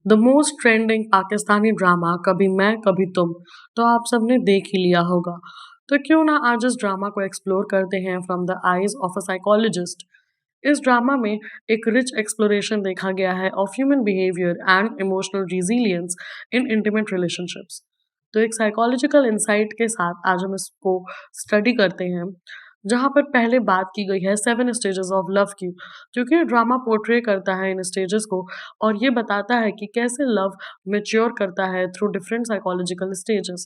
The most trending Pakistani drama कभी मैं कभी तुम तो आप सबने देख ही लिया होगा। तो क्यों ना आज इस ड्रामा को एक्सप्लोर करते हैं from the eyes of a psychologist. इस ड्रामा में एक रिच एक्सप्लोरेशन देखा गया है of human behaviour and emotional resilience in intimate relationships. तो एक साइकोलॉजिकल इंसाइट के साथ आज हम इसको स्टडी करते हैं, जहाँ पर पहले बात की गई है 7 स्टेजेस ऑफ लव की, क्योंकि ड्रामा पोर्ट्रे करता है इन स्टेजेस को और ये बताता है कि कैसे लव मेच्योर करता है थ्रू डिफरेंट साइकोलॉजिकल स्टेजेस।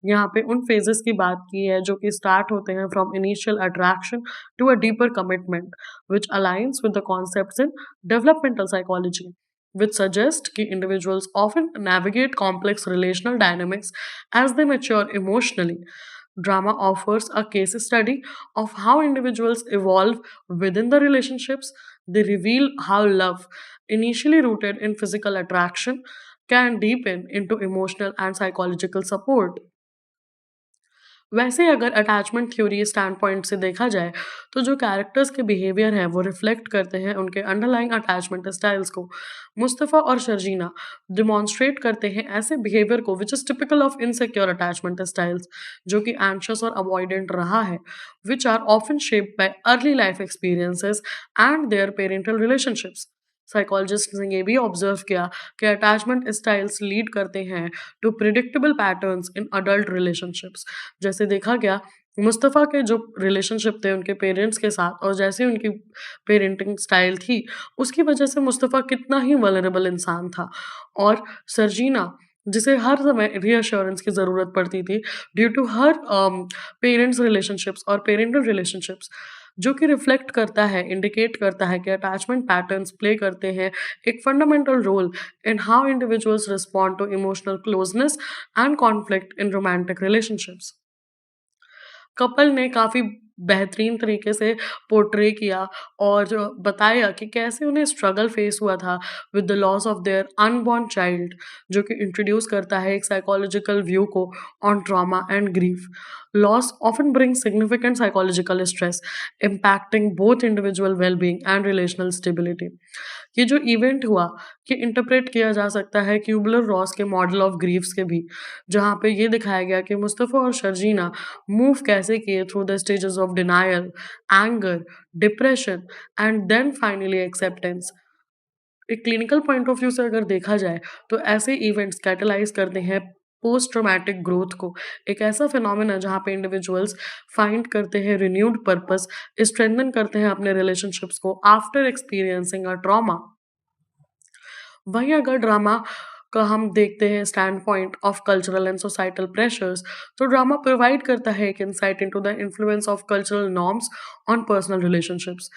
यहाँ पे उन फेजेस की बात की है जो कि स्टार्ट होते हैं from initial attraction to a deeper commitment, which aligns with the concepts in developmental psychology, which suggest that individuals often navigate complex relational dynamics as they mature emotionally. Drama offers a case study of how individuals evolve within the relationships. They reveal how love, initially rooted in physical attraction, can deepen into emotional and psychological support. वैसे अगर attachment theory stand point से देखा जाए, तो जो characters के behaviour हैं वो रिफ्लेक्ट करते हैं उनके अंडरलाइंग अटैचमेंट स्टाइल्स को। मुस्तफ़ा और शर्जीना डिमॉन्स्ट्रेट करते हैं ऐसे बिहेवियर को which is typical of insecure attachment styles, जो कि एंशियस और अवॉइडेंट रहा है, which are often shaped by early life experiences and their parental relationships. Psychologist ने ये भी ऑब्जर्व किया कि अटैचमेंट स्टाइल्स लीड करते हैं to predictable patterns in adult relationships. जैसे देखा गया, मुस्तफ़ा के जो रिलेशनशिप थे उनके पेरेंट्स के साथ और जैसे उनकी पेरेंटिंग स्टाइल थी, उसकी वजह से मुस्तफ़ा कितना ही वल्नरेबल इंसान था। और सर्जीना, जिसे हर समय रीअश्योरेंस की ज़रूरत पड़ती थी due to her parents relationships और पेरेंटल रिलेशनशिप्स, जो कि रिफ्लेक्ट करता है, इंडिकेट करता है कि अटैचमेंट पैटर्न्स प्ले करते हैं एक fundamental role in how individuals respond to emotional closeness and conflict in romantic relationships. Couple ने काफ़ी बेहतरीन तरीके से पोर्ट्रे किया और जो बताया कि कैसे उन्हें स्ट्रगल फेस हुआ था with the loss of their unborn child, जो कि इंट्रोड्यूस करता है एक साइकोलॉजिकल व्यू को on trauma and grief. Loss often bring significant psychological stress, impacting both individual wellbeing and relational stability. ये जो इवेंट हुआ, ये इंटरप्रेट किया जा सकता है क्यूबलर रॉस के मॉडल ऑफ ग्रीव्स के भी, जहाँ पे ये दिखाया गया कि मुस्तफ़ा और शर्जीना मूव कैसे किए through the stages of denial, anger, depression and then finally acceptance. एक क्लिनिकल पॉइंट ऑफ व्यू से अगर देखा जाए, तो ऐसे इवेंट्स कैटलाइज करते हैं पोस्ट ट्रॉमेटिक ग्रोथ को, एक ऐसा फिनोमेना जहाँ पे इंडिविजुअल्स फाइंड करते हैं रिन्यूड पर्पस, स्ट्रेंथन करते हैं अपने रिलेशनशिप्स को आफ्टर एक्सपीरियंसिंग अ ट्रॉमा। वहीं अगर ड्रामा का हम देखते हैं stand point of cultural and societal pressures, तो ड्रामा प्रोवाइड करता है एक insight into the influence of cultural norms on personal relationships.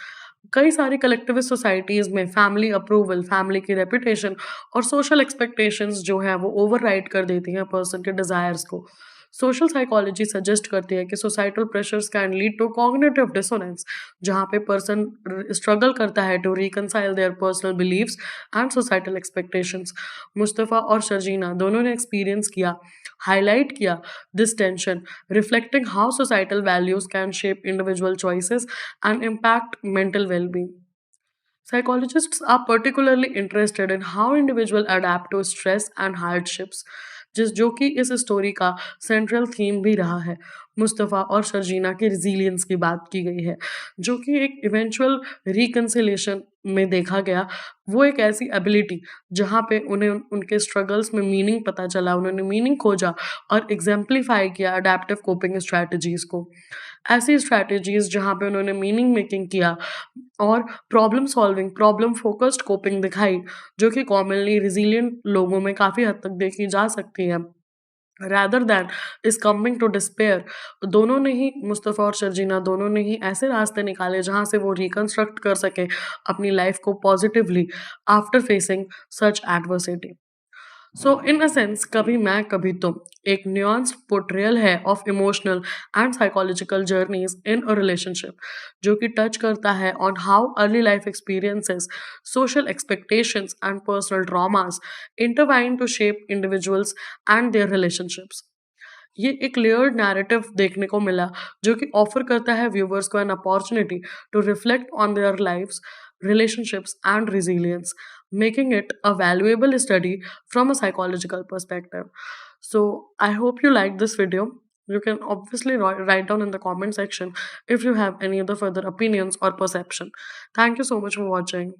कई सारी कलेक्टिविस्ट सोसाइटीज़ में फैमिली अप्रूवल, फैमिली की रेपुटेशन और सोशल एक्सपेक्टेशंस जो हैं वो ओवरराइड कर देती हैं पर्सन के डिज़ायर्स को। सोशल साइकोलॉजी सजेस्ट करती है कि societal pressures can lead to cognitive dissonance, जहाँ पे पर्सन स्ट्रगल करता है to reconcile their personal beliefs and societal expectations. Mustafa और शर्जीना दोनों ने एक्सपीरियंस किया, हाईलाइट किया this tension, reflecting how societal values can shape individual choices and impact mental well-being. Psychologists are particularly interested in how individuals adapt to stress and hardships, जिस जो कि इस story का सेंट्रल थीम भी रहा है। मुस्तफ़ा और शर्जीना की रिजिलियंस की बात की गई है, जो कि एक इवेंचुअल रिकंसिलिएशन में देखा गया। वो एक ऐसी एबिलिटी जहाँ पे उन्हें उनके स्ट्रगल्स में मीनिंग पता चला, उन्होंने मीनिंग खोजा और एग्जाम्पलीफाई किया अडेप्टिव कोपिंग स्ट्रैटेजीज़ को। ऐसी स्ट्रैटेजीज़ जहाँ पे उन्होंने मीनिंग मेकिंग किया और problem solving, problem focused coping दिखाई, जो कि कॉमनली रिज़िलिएंट लोगों में काफ़ी हद तक देखी जा सकती है। Rather than coming to despair, दोनों ने ही, मुस्तफ़ा और शर्जीना दोनों ने ही ऐसे रास्ते निकाले जहाँ से वो रिकंस्ट्रक्ट कर सकें अपनी लाइफ को positively after facing such adversity. So in a sense कभी मैं कभी तुम एक न्यूआंस्ड पोर्ट्रेयल है of emotional and psychological journeys in a relationship, जो कि टच करता है on how early life experiences, social expectations and personal traumas intertwine to shape individuals and their relationships. ये एक लेयर्ड नैरेटिव देखने को मिला, जो कि ऑफर करता है व्यूवर्स को an opportunity to reflect on their lives, relationships and resilience, making it a valuable study from a psychological perspective. So I hope you liked this video. You can obviously write down in the comment section if you have any other further opinions or perception. Thank you so much for watching.